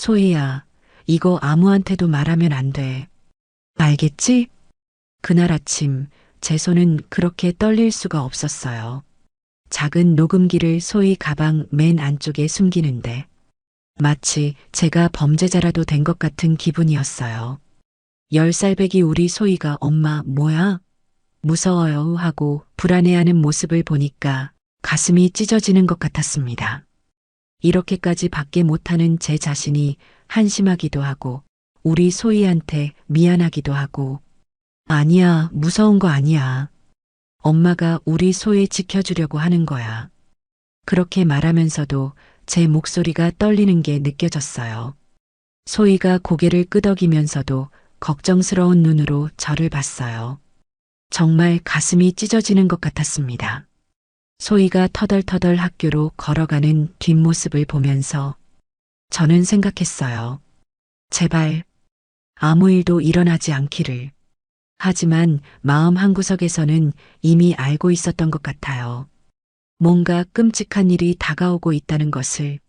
소희야, 이거 아무한테도 말하면 안 돼. 알겠지? 그날 아침 제 손은 그렇게 떨릴 수가 없었어요. 작은 녹음기를 소희 가방 맨 안쪽에 숨기는데 마치 제가 범죄자라도 된 것 같은 기분이었어요. 10살배기 우리 소희가 엄마 뭐야? 무서워요 하고 불안해하는 모습을 보니까 가슴이 찢어지는 것 같았습니다. 이렇게까지 밖에 못하는 제 자신이 한심하기도 하고 우리 소희한테 미안하기도 하고 아니야, 무서운 거 아니야. 엄마가 우리 소희 지켜주려고 하는 거야. 그렇게 말하면서도 제 목소리가 떨리는 게 느껴졌어요. 소희가 고개를 끄덕이면서도 걱정스러운 눈으로 저를 봤어요. 정말 가슴이 찢어지는 것 같았습니다. 소희가 터덜터덜 학교로 걸어가는 뒷모습을 보면서 저는 생각했어요. 제발 아무 일도 일어나지 않기를. 하지만 마음 한구석에서는 이미 알고 있었던 것 같아요. 뭔가 끔찍한 일이 다가오고 있다는 것을.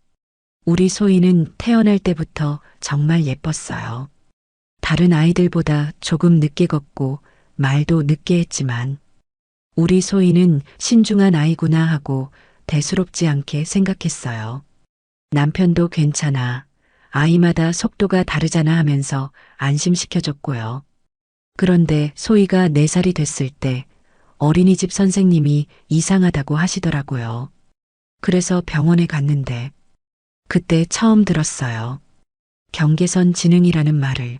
우리 소희는 태어날 때부터 정말 예뻤어요. 다른 아이들보다 조금 늦게 걷고 말도 늦게 했지만 우리 소희는 신중한 아이구나 하고 대수롭지 않게 생각했어요. 남편도 괜찮아. 아이마다 속도가 다르잖아 하면서 안심시켜줬고요. 그런데 소희가 4살이 됐을 때 어린이집 선생님이 이상하다고 하시더라고요. 그래서 병원에 갔는데 그때 처음 들었어요. 경계선 지능이라는 말을.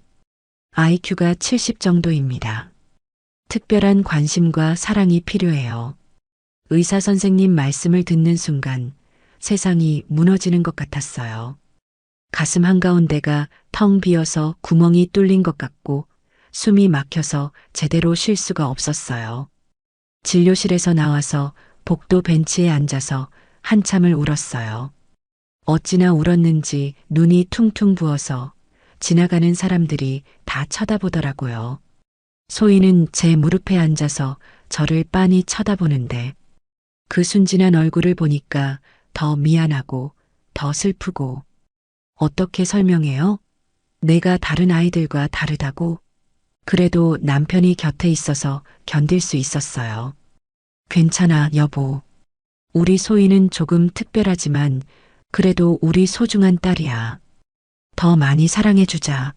IQ가 70 정도입니다. 특별한 관심과 사랑이 필요해요. 의사 선생님 말씀을 듣는 순간 세상이 무너지는 것 같았어요. 가슴 한가운데가 텅 비어서 구멍이 뚫린 것 같고 숨이 막혀서 제대로 쉴 수가 없었어요. 진료실에서 나와서 복도 벤치에 앉아서 한참을 울었어요. 어찌나 울었는지 눈이 퉁퉁 부어서 지나가는 사람들이 다 쳐다보더라고요. 소희는 제 무릎에 앉아서 저를 빤히 쳐다보는데 그 순진한 얼굴을 보니까 더 미안하고 더 슬프고 어떻게 설명해요? 내가 다른 아이들과 다르다고? 그래도 남편이 곁에 있어서 견딜 수 있었어요. 괜찮아, 여보. 우리 소희는 조금 특별하지만 그래도 우리 소중한 딸이야. 더 많이 사랑해주자.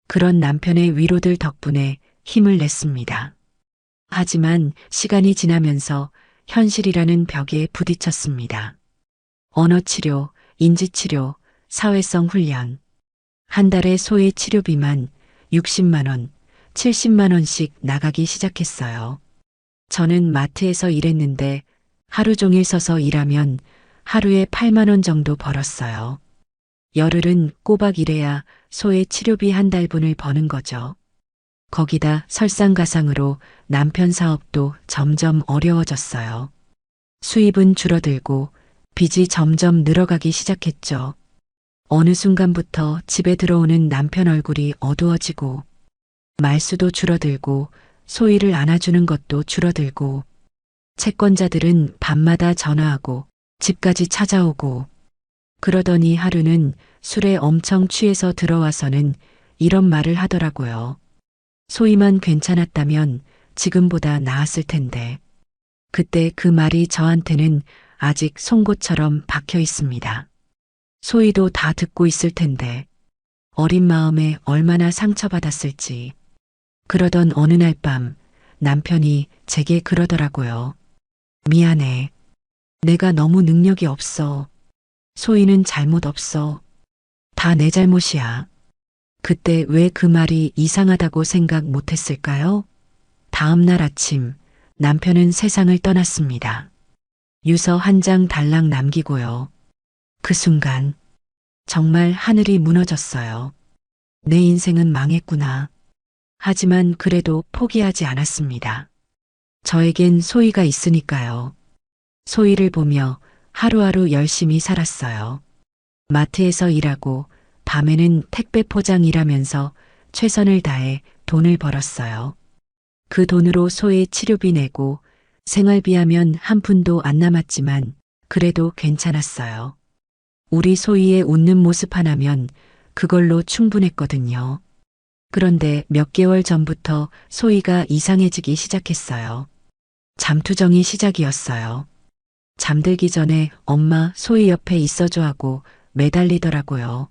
그런 남편의 위로들 덕분에 힘을 냈습니다. 하지만 시간이 지나면서 현실이라는 벽에 부딪혔습니다. 언어치료, 인지치료, 사회성 훈련. 한 달에 소희 치료비만 60만 원, 70만 원씩 나가기 시작했어요. 저는 마트에서 일했는데 하루 종일 서서 일하면 하루에 8만 원 정도 벌었어요. 열흘은 꼬박 일해야 소의 치료비 한 달분을 버는 거죠. 거기다 설상가상으로 남편 사업도 점점 어려워졌어요. 수입은 줄어들고 빚이 점점 늘어가기 시작했죠. 어느 순간부터 집에 들어오는 남편 얼굴이 어두워지고 말수도 줄어들고 소희를 안아주는 것도 줄어들고 채권자들은 밤마다 전화하고 집까지 찾아오고 그러더니 하루는 술에 엄청 취해서 들어와서는 이런 말을 하더라고요. 소희만 괜찮았다면 지금보다 나았을 텐데. 그때 그 말이 저한테는 아직 송곳처럼 박혀 있습니다. 소희도 다 듣고 있을 텐데 어린 마음에 얼마나 상처받았을지. 그러던 어느 날 밤 남편이 제게 그러더라고요. 미안해. 내가 너무 능력이 없어. 소희는 잘못 없어. 다 내 잘못이야. 그때 왜 그 말이 이상하다고 생각 못했을까요? 다음 날 아침 남편은 세상을 떠났습니다. 유서 한 장 달랑 남기고요. 그 순간 정말 하늘이 무너졌어요. 내 인생은 망했구나. 하지만 그래도 포기하지 않았습니다. 저에겐 소희가 있으니까요. 소희를 보며 하루하루 열심히 살았어요. 마트에서 일하고 밤에는 택배 포장 일하면서 최선을 다해 돈을 벌었어요. 그 돈으로 소희 치료비 내고 생활비 하면 한 푼도 안 남았지만 그래도 괜찮았어요. 우리 소희의 웃는 모습 하나면 그걸로 충분했거든요. 그런데 몇 개월 전부터 소희가 이상해지기 시작했어요. 잠투정이 시작이었어요. 잠들기 전에 엄마 소희 옆에 있어줘 하고 매달리더라고요.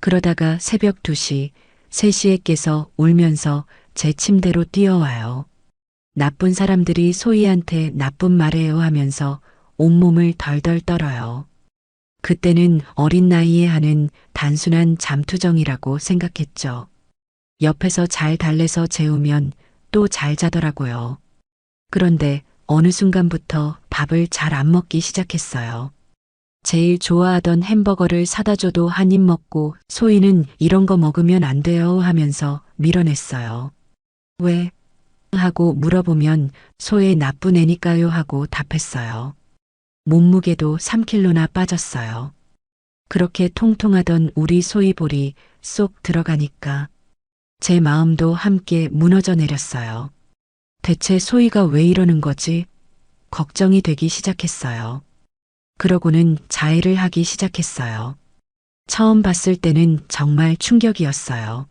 그러다가 새벽 2시, 3시에 깨서 울면서 제 침대로 뛰어와요. 나쁜 사람들이 소희한테 나쁜 말해요 하면서 온몸을 덜덜 떨어요. 그때는 어린 나이에 하는 단순한 잠투정이라고 생각했죠. 옆에서 잘 달래서 재우면 또 잘 자더라고요. 그런데 어느 순간부터 밥을 잘 안 먹기 시작했어요. 제일 좋아하던 햄버거를 사다 줘도 한 입 먹고 소희는 이런 거 먹으면 안 돼요 하면서 밀어냈어요. 왜? 하고 물어보면 소희 나쁜 애니까요 하고 답했어요. 몸무게도 3kg나 빠졌어요. 그렇게 통통하던 우리 소희볼이 쏙 들어가니까 제 마음도 함께 무너져 내렸어요. 대체 소희가 왜 이러는 거지? 걱정이 되기 시작했어요. 그러고는 자해를 하기 시작했어요. 처음 봤을 때는 정말 충격이었어요.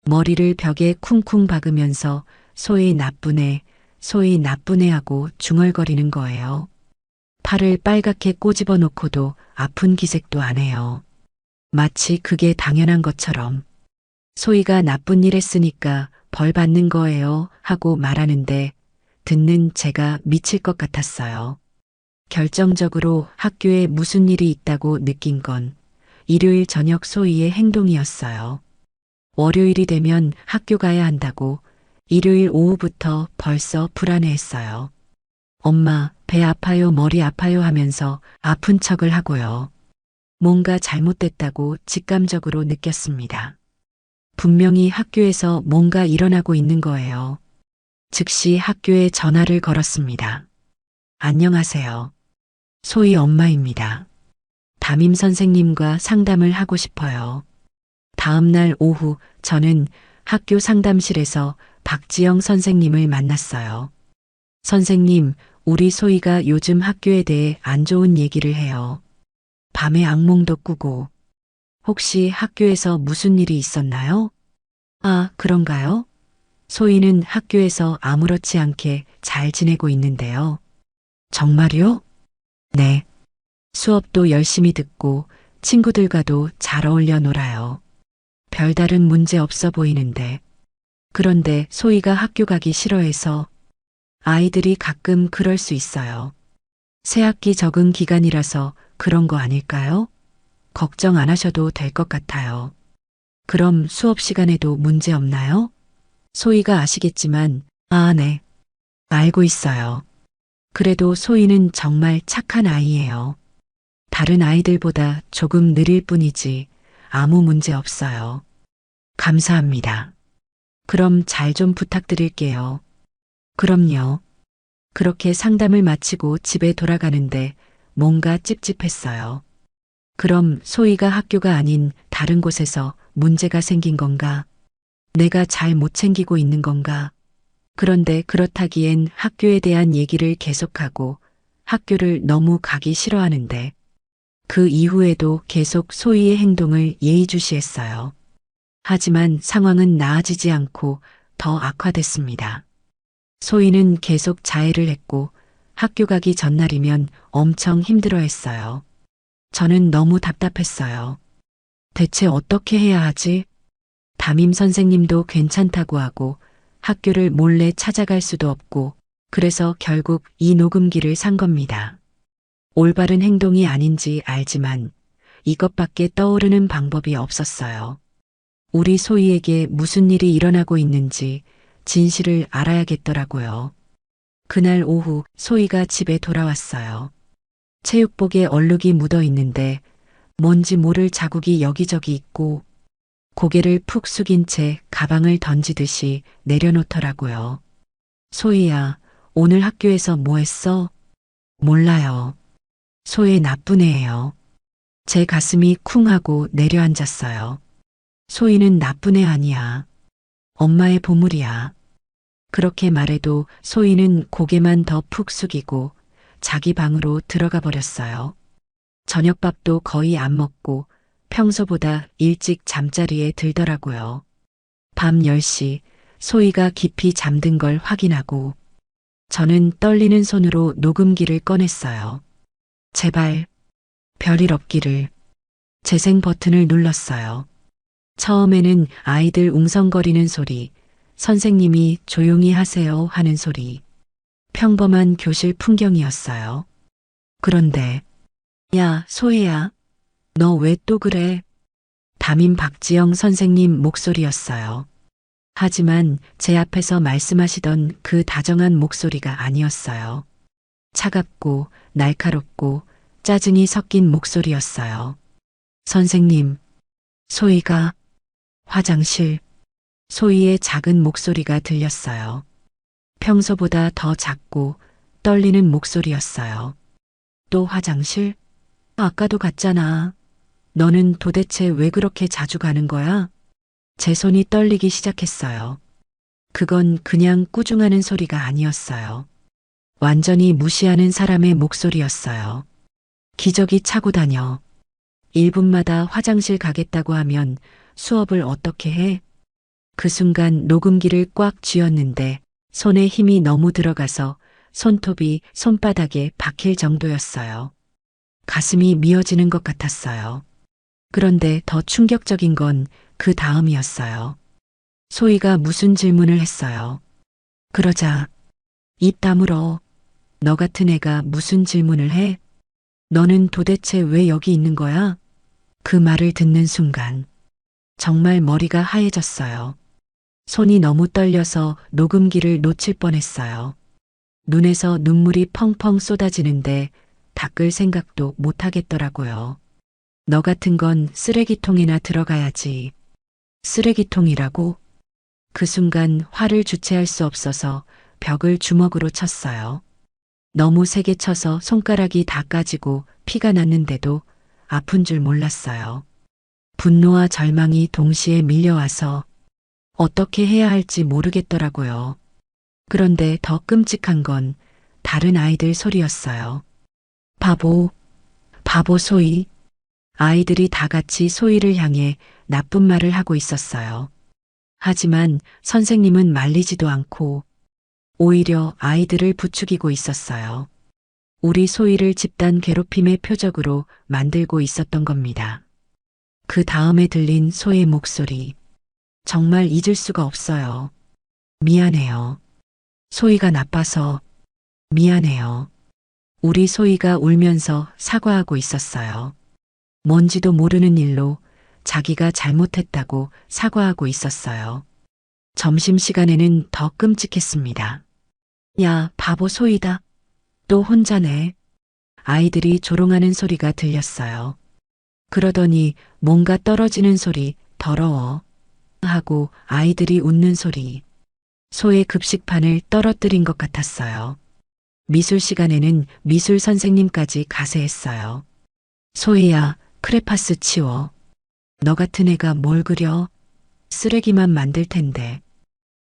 머리를 벽에 쿵쿵 박으면서 소희 나쁘네, 소희 나쁘네 하고 중얼거리는 거예요. 팔을 빨갛게 꼬집어 놓고도 아픈 기색도 안 해요. 마치 그게 당연한 것처럼. 소희가 나쁜 일 했으니까 벌 받는 거예요 하고 말하는데 듣는 제가 미칠 것 같았어요. 결정적으로 학교에 무슨 일이 있다고 느낀 건 일요일 저녁 소희의 행동이었어요. 월요일이 되면 학교 가야 한다고 일요일 오후부터 벌써 불안해했어요. 엄마, 배 아파요, 머리 아파요 하면서 아픈 척을 하고요. 뭔가 잘못됐다고 직감적으로 느꼈습니다. 분명히 학교에서 뭔가 일어나고 있는 거예요. 즉시 학교에 전화를 걸었습니다. 안녕하세요. 소희 엄마입니다. 담임 선생님과 상담을 하고 싶어요. 다음 날 오후 저는 학교 상담실에서 박지영 선생님을 만났어요. 선생님, 우리 소희가 요즘 학교에 대해 안 좋은 얘기를 해요. 밤에 악몽도 꾸고. 혹시 학교에서 무슨 일이 있었나요? 아, 그런가요? 소희는 학교에서 아무렇지 않게 잘 지내고 있는데요. 정말요? 네. 수업도 열심히 듣고 친구들과도 잘 어울려 놀아요. 별다른 문제 없어 보이는데. 그런데 소희가 학교 가기 싫어해서 아이들이 가끔 그럴 수 있어요. 새학기 적응 기간이라서 그런 거 아닐까요? 걱정 안 하셔도 될 것 같아요. 그럼 수업 시간에도 문제 없나요? 소희가 아시겠지만, 아, 네. 알고 있어요. 그래도 소희는 정말 착한 아이예요. 다른 아이들보다 조금 느릴 뿐이지 아무 문제 없어요. 감사합니다. 그럼 잘 좀 부탁드릴게요. 그럼요. 그렇게 상담을 마치고 집에 돌아가는데 뭔가 찝찝했어요. 그럼 소희가 학교가 아닌 다른 곳에서 문제가 생긴 건가? 내가 잘 못 챙기고 있는 건가? 그런데 그렇다기엔 학교에 대한 얘기를 계속하고 학교를 너무 가기 싫어하는데 그 이후에도 계속 소희의 행동을 예의주시했어요. 하지만 상황은 나아지지 않고 더 악화됐습니다. 소희는 계속 자해를 했고 학교 가기 전날이면 엄청 힘들어했어요. 저는 너무 답답했어요. 대체 어떻게 해야 하지? 담임 선생님도 괜찮다고 하고 학교를 몰래 찾아갈 수도 없고 그래서 결국 이 녹음기를 산 겁니다. 올바른 행동이 아닌지 알지만 이것밖에 떠오르는 방법이 없었어요. 우리 소희에게 무슨 일이 일어나고 있는지 진실을 알아야겠더라고요. 그날 오후 소희가 집에 돌아왔어요. 체육복에 얼룩이 묻어 있는데 뭔지 모를 자국이 여기저기 있고 고개를 푹 숙인 채 가방을 던지듯이 내려놓더라고요. 소희야, 오늘 학교에서 뭐 했어? 몰라요. 소희 나쁜 애예요. 제 가슴이 쿵 하고 내려앉았어요. 소희는 나쁜 애 아니야. 엄마의 보물이야. 그렇게 말해도 소희는 고개만 더 푹 숙이고 자기 방으로 들어가 버렸어요. 저녁밥도 거의 안 먹고 평소보다 일찍 잠자리에 들더라고요. 밤 10시 소희가 깊이 잠든 걸 확인하고 저는 떨리는 손으로 녹음기를 꺼냈어요. 제발 별일 없기를. 재생 버튼을 눌렀어요. 처음에는 아이들 웅성거리는 소리, 선생님이 조용히 하세요 하는 소리, 평범한 교실 풍경이었어요. 그런데 야, 소희야, 너 왜 또 그래? 담임 박지영 선생님 목소리였어요. 하지만 제 앞에서 말씀하시던 그 다정한 목소리가 아니었어요. 차갑고 날카롭고 짜증이 섞인 목소리였어요. 선생님, 소희가 화장실. 소희의 작은 목소리가 들렸어요. 평소보다 더 작고 떨리는 목소리였어요. 또 화장실? 아까도 갔잖아. 너는 도대체 왜 그렇게 자주 가는 거야? 제 손이 떨리기 시작했어요. 그건 그냥 꾸중하는 소리가 아니었어요. 완전히 무시하는 사람의 목소리였어요. 기저귀 차고 다녀. 1분마다 화장실 가겠다고 하면 수업을 어떻게 해? 그 순간 녹음기를 꽉 쥐었는데 손에 힘이 너무 들어가서 손톱이 손바닥에 박힐 정도였어요. 가슴이 미어지는 것 같았어요. 그런데 더 충격적인 건 그 다음이었어요. 소희가 무슨 질문을 했어요. 그러자 입 다물어. 너 같은 애가 무슨 질문을 해? 너는 도대체 왜 여기 있는 거야? 그 말을 듣는 순간 정말 머리가 하얘졌어요. 손이 너무 떨려서 녹음기를 놓칠 뻔했어요. 눈에서 눈물이 펑펑 쏟아지는데 닦을 생각도 못 하겠더라고요. 너 같은 건 쓰레기통이나 들어가야지. 쓰레기통이라고? 그 순간 화를 주체할 수 없어서 벽을 주먹으로 쳤어요. 너무 세게 쳐서 손가락이 다 까지고 피가 났는데도 아픈 줄 몰랐어요. 분노와 절망이 동시에 밀려와서 어떻게 해야 할지 모르겠더라고요. 그런데 더 끔찍한 건 다른 아이들 소리였어요. 바보, 바보 소희. 아이들이 다 같이 소희를 향해 나쁜 말을 하고 있었어요. 하지만 선생님은 말리지도 않고 오히려 아이들을 부추기고 있었어요. 우리 소희를 집단 괴롭힘의 표적으로 만들고 있었던 겁니다. 그 다음에 들린 소희의 목소리. 정말 잊을 수가 없어요. 미안해요. 소희가 나빠서 미안해요. 우리 소희가 울면서 사과하고 있었어요. 뭔지도 모르는 일로 자기가 잘못했다고 사과하고 있었어요. 점심시간에는 더 끔찍했습니다. 야, 바보 소희다. 또 혼자네. 아이들이 조롱하는 소리가 들렸어요. 그러더니 뭔가 떨어지는 소리, 더러워. 하고 아이들이 웃는 소리. 소의 급식판을 떨어뜨린 것 같았어요. 미술 시간에는 미술 선생님까지 가세했어요. 소희야, 크레파스 치워. 너 같은 애가 뭘 그려? 쓰레기만 만들 텐데.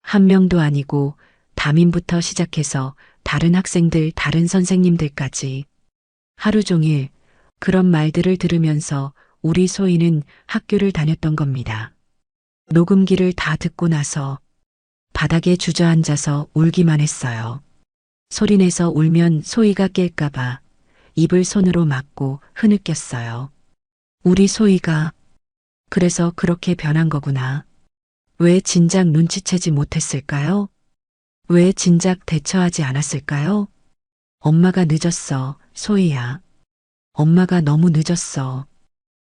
한 명도 아니고 담임부터 시작해서 다른 학생들, 다른 선생님들까지 하루 종일 그런 말들을 들으면서 우리 소희는 학교를 다녔던 겁니다. 녹음기를 다 듣고 나서 바닥에 주저앉아서 울기만 했어요. 소리내서 울면 소희가 깰까봐 입을 손으로 막고 흐느꼈어요. 우리 소희가 그래서 그렇게 변한 거구나. 왜 진작 눈치채지 못했을까요? 왜 진작 대처하지 않았을까요? 엄마가 늦었어, 소희야. 엄마가 너무 늦었어.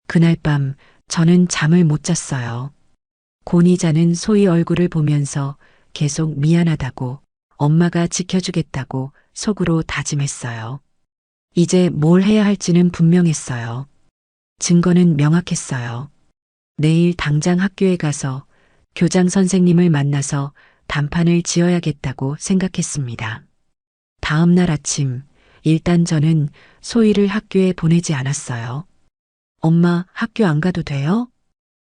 그날 밤 저는 잠을 못 잤어요. 곤히 자는 소희 얼굴을 보면서 계속 미안하다고, 엄마가 지켜주겠다고 속으로 다짐했어요. 이제 뭘 해야 할지는 분명했어요. 증거는 명확했어요. 내일 당장 학교에 가서 교장 선생님을 만나서 단판을 지어야겠다고 생각했습니다. 다음 날 아침, 일단 저는 소희를 학교에 보내지 않았어요. 엄마, 학교 안 가도 돼요?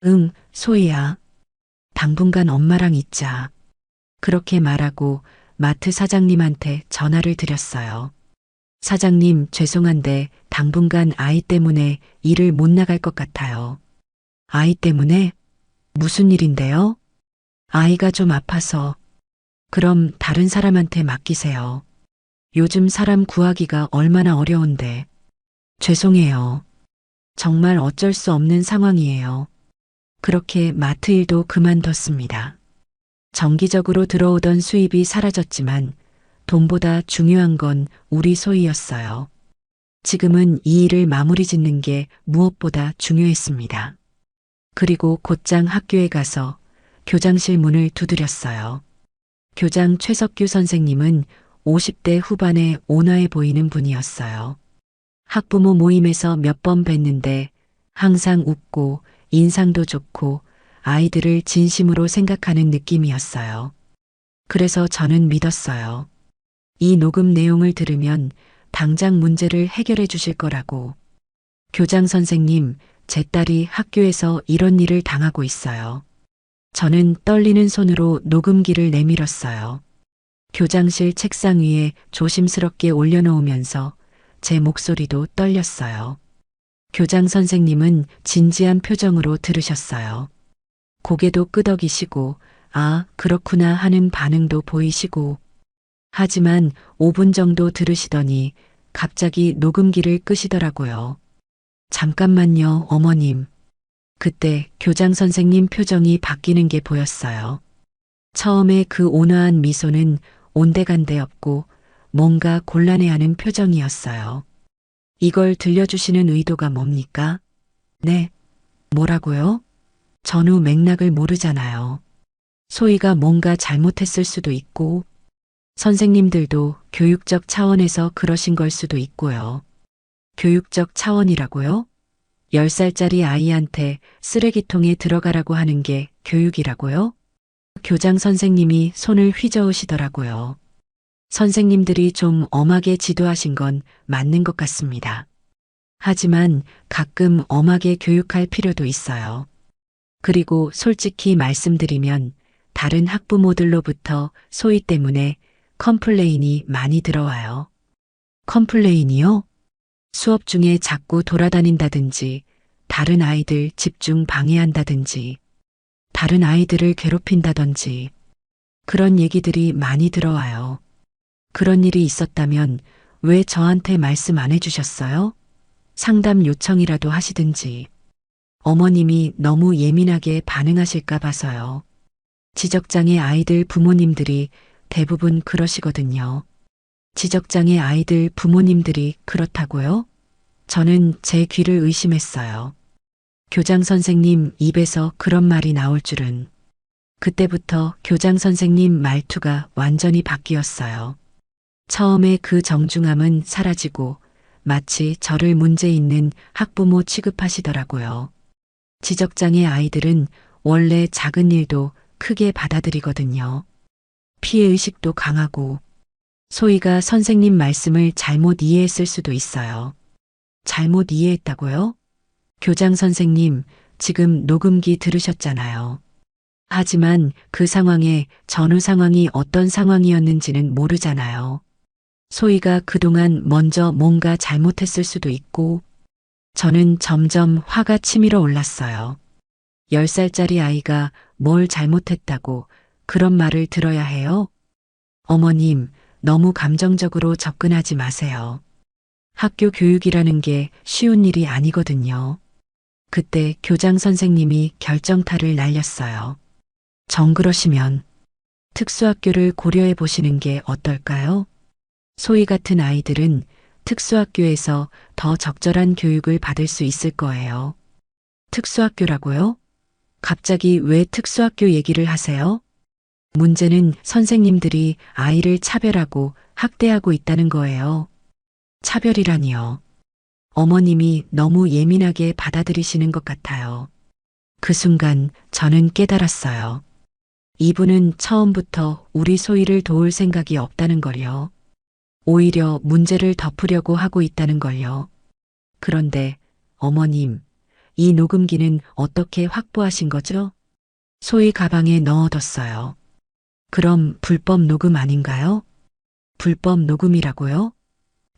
응, 소희야. 당분간 엄마랑 있자. 그렇게 말하고 마트 사장님한테 전화를 드렸어요. 사장님, 죄송한데 당분간 아이 때문에 일을 못 나갈 것 같아요. 아이 때문에? 무슨 일인데요? 아이가 좀 아파서. 그럼 다른 사람한테 맡기세요. 요즘 사람 구하기가 얼마나 어려운데. 죄송해요. 정말 어쩔 수 없는 상황이에요. 그렇게 마트 일도 그만뒀습니다. 정기적으로 들어오던 수입이 사라졌지만 돈보다 중요한 건 우리 소희였어요. 지금은 이 일을 마무리 짓는 게 무엇보다 중요했습니다. 그리고 곧장 학교에 가서 교장실 문을 두드렸어요. 교장 최석규 선생님은 50대 후반에 온화해 보이는 분이었어요. 학부모 모임에서 몇 번 뵀는데 항상 웃고 인상도 좋고 아이들을 진심으로 생각하는 느낌이었어요. 그래서 저는 믿었어요. 이 녹음 내용을 들으면 당장 문제를 해결해 주실 거라고. 교장 선생님, 제 딸이 학교에서 이런 일을 당하고 있어요. 저는 떨리는 손으로 녹음기를 내밀었어요. 교장실 책상 위에 조심스럽게 올려놓으면서 제 목소리도 떨렸어요. 교장 선생님은 진지한 표정으로 들으셨어요. 고개도 끄덕이시고, 아, 그렇구나 하는 반응도 보이시고. 하지만 5분 정도 들으시더니 갑자기 녹음기를 끄시더라고요. 잠깐만요, 어머님. 그때 교장 선생님 표정이 바뀌는 게 보였어요. 처음에 그 온화한 미소는 온데간데 없고 뭔가 곤란해하는 표정이었어요. 이걸 들려주시는 의도가 뭡니까? 네. 뭐라고요? 전후 맥락을 모르잖아요. 소희가 뭔가 잘못했을 수도 있고, 선생님들도 교육적 차원에서 그러신 걸 수도 있고요. 교육적 차원이라고요? 10살짜리 아이한테 쓰레기통에 들어가라고 하는 게 교육이라고요? 교장 선생님이 손을 휘저으시더라고요. 선생님들이 좀 엄하게 지도하신 건 맞는 것 같습니다. 하지만 가끔 엄하게 교육할 필요도 있어요. 그리고 솔직히 말씀드리면 다른 학부모들로부터 소희 때문에 컴플레인이 많이 들어와요. 컴플레인이요? 수업 중에 자꾸 돌아다닌다든지, 다른 아이들 집중 방해한다든지, 다른 아이들을 괴롭힌다든지, 그런 얘기들이 많이 들어와요. 그런 일이 있었다면 왜 저한테 말씀 안 해주셨어요? 상담 요청이라도 하시든지. 어머님이 너무 예민하게 반응하실까 봐서요. 지적장애 아이들 부모님들이 대부분 그러시거든요. 지적장애 아이들 부모님들이 그렇다고요? 저는 제 귀를 의심했어요. 교장 선생님 입에서 그런 말이 나올 줄은. 그때부터 교장 선생님 말투가 완전히 바뀌었어요. 처음에 그 정중함은 사라지고 마치 저를 문제 있는 학부모 취급하시더라고요. 지적장애 아이들은 원래 작은 일도 크게 받아들이거든요. 피해의식도 강하고 소희가 선생님 말씀을 잘못 이해했을 수도 있어요. 잘못 이해했다고요? 교장 선생님, 지금 녹음기 들으셨잖아요. 하지만 그 상황에 전후 상황이 어떤 상황이었는지는 모르잖아요. 소희가 그동안 먼저 뭔가 잘못했을 수도 있고, 저는 점점 화가 치밀어 올랐어요. 10살짜리 아이가 뭘 잘못했다고 그런 말을 들어야 해요? 어머님, 너무 감정적으로 접근하지 마세요. 학교 교육이라는 게 쉬운 일이 아니거든요. 그때 교장 선생님이 결정타를 날렸어요. 정그러시면 특수학교를 고려해 보시는 게 어떨까요? 소희 같은 아이들은 특수학교에서 더 적절한 교육을 받을 수 있을 거예요. 특수학교라고요? 갑자기 왜 특수학교 얘기를 하세요? 문제는 선생님들이 아이를 차별하고 학대하고 있다는 거예요. 차별이라니요. 어머님이 너무 예민하게 받아들이시는 것 같아요. 그 순간 저는 깨달았어요. 이분은 처음부터 우리 소희를 도울 생각이 없다는 걸요. 오히려 문제를 덮으려고 하고 있다는 걸요. 그런데 어머님, 이 녹음기는 어떻게 확보하신 거죠? 소희 가방에 넣어뒀어요. 그럼 불법 녹음 아닌가요? 불법 녹음이라고요?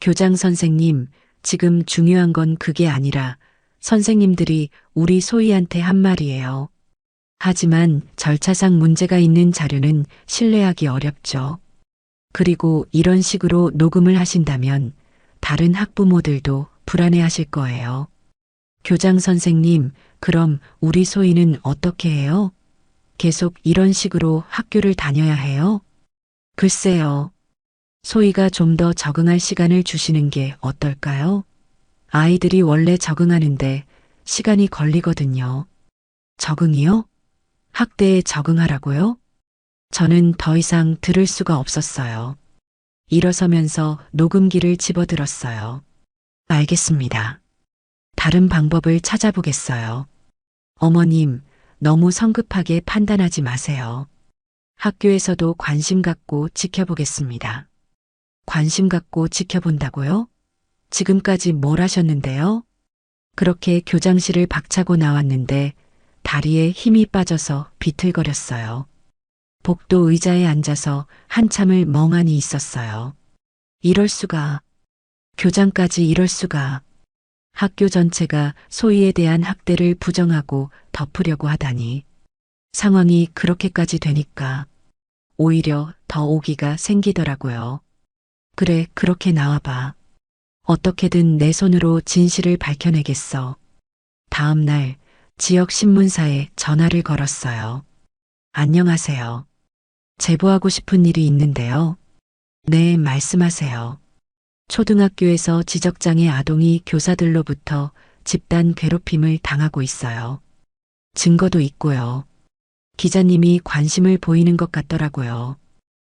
교장 선생님, 지금 중요한 건 그게 아니라 선생님들이 우리 소희한테 한 말이에요. 하지만 절차상 문제가 있는 자료는 신뢰하기 어렵죠. 그리고 이런 식으로 녹음을 하신다면 다른 학부모들도 불안해하실 거예요. 교장 선생님, 그럼 우리 소희는 어떻게 해요? 계속 이런 식으로 학교를 다녀야 해요? 글쎄요. 소희가 좀 더 적응할 시간을 주시는 게 어떨까요? 아이들이 원래 적응하는데 시간이 걸리거든요. 적응이요? 학대에 적응하라고요? 저는 더 이상 들을 수가 없었어요. 일어서면서 녹음기를 집어들었어요. 알겠습니다. 다른 방법을 찾아보겠어요. 어머님, 너무 성급하게 판단하지 마세요. 학교에서도 관심 갖고 지켜보겠습니다. 관심 갖고 지켜본다고요? 지금까지 뭘 하셨는데요? 그렇게 교장실을 박차고 나왔는데 다리에 힘이 빠져서 비틀거렸어요. 복도 의자에 앉아서 한참을 멍하니 있었어요. 이럴 수가. 교장까지 이럴 수가. 학교 전체가 소희에 대한 학대를 부정하고 덮으려고 하다니. 상황이 그렇게까지 되니까 오히려 더 오기가 생기더라고요. 그래, 그렇게 나와봐. 어떻게든 내 손으로 진실을 밝혀내겠어. 다음 날 지역 신문사에 전화를 걸었어요. 안녕하세요. 제보하고 싶은 일이 있는데요. 네, 말씀하세요. 초등학교에서 지적장애 아동이 교사들로부터 집단 괴롭힘을 당하고 있어요. 증거도 있고요. 기자님이 관심을 보이는 것 같더라고요.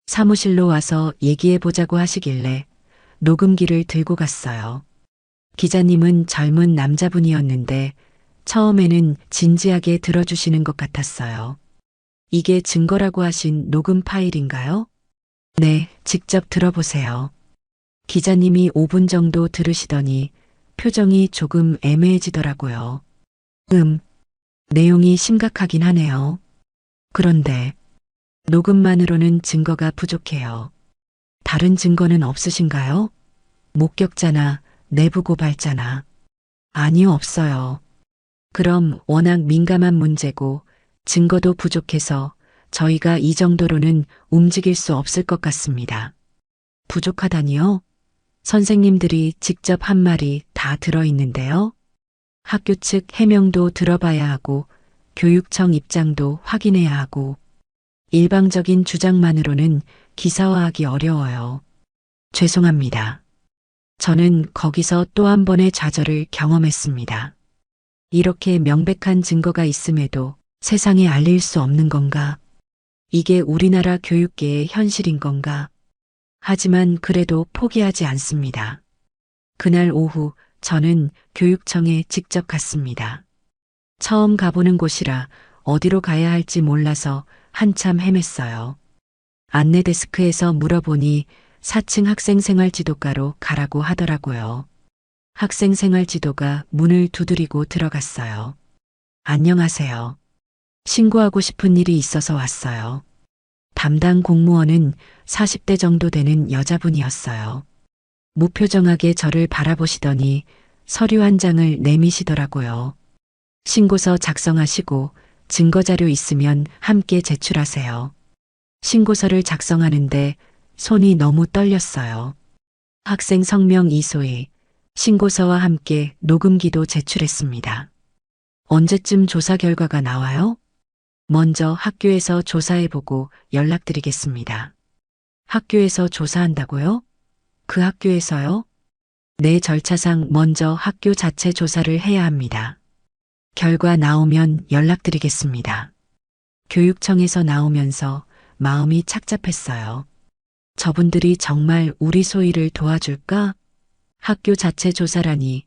사무실로 와서 얘기해보자고 하시길래 녹음기를 들고 갔어요. 기자님은 젊은 남자분이었는데 처음에는 진지하게 들어주시는 것 같았어요. 이게 증거라고 하신 녹음 파일인가요? 네, 직접 들어보세요. 기자님이 5분 정도 들으시더니 표정이 조금 애매해지더라고요. 내용이 심각하긴 하네요. 그런데 녹음만으로는 증거가 부족해요. 다른 증거는 없으신가요? 목격자나 내부 고발자나. 아니요, 없어요. 그럼 워낙 민감한 문제고 증거도 부족해서 저희가 이 정도로는 움직일 수 없을 것 같습니다. 부족하다니요? 선생님들이 직접 한 말이 다 들어있는데요. 학교 측 해명도 들어봐야 하고 교육청 입장도 확인해야 하고 일방적인 주장만으로는 기사화하기 어려워요. 죄송합니다. 저는 거기서 또 한 번의 좌절을 경험했습니다. 이렇게 명백한 증거가 있음에도 세상에 알릴 수 없는 건가? 이게 우리나라 교육계의 현실인 건가? 하지만 그래도 포기하지 않습니다. 그날 오후 저는 교육청에 직접 갔습니다. 처음 가보는 곳이라 어디로 가야 할지 몰라서 한참 헤맸어요. 안내 데스크에서 물어보니 4층 학생생활지도과로 가라고 하더라고요. 학생생활지도가 문을 두드리고 들어갔어요. 안녕하세요. 신고하고 싶은 일이 있어서 왔어요. 담당 공무원은 40대 정도 되는 여자분이었어요. 무표정하게 저를 바라보시더니 서류 한 장을 내미시더라고요. 신고서 작성하시고 증거자료 있으면 함께 제출하세요. 신고서를 작성하는데 손이 너무 떨렸어요. 학생 성명 이소희, 신고서와 함께 녹음기도 제출했습니다. 언제쯤 조사 결과가 나와요? 먼저 학교에서 조사해보고 연락드리겠습니다. 학교에서 조사한다고요? 그 학교에서요? 내 절차상 먼저 학교 자체 조사를 해야 합니다. 결과 나오면 연락드리겠습니다. 교육청에서 나오면서 마음이 착잡했어요. 저분들이 정말 우리 소희를 도와줄까? 학교 자체 조사라니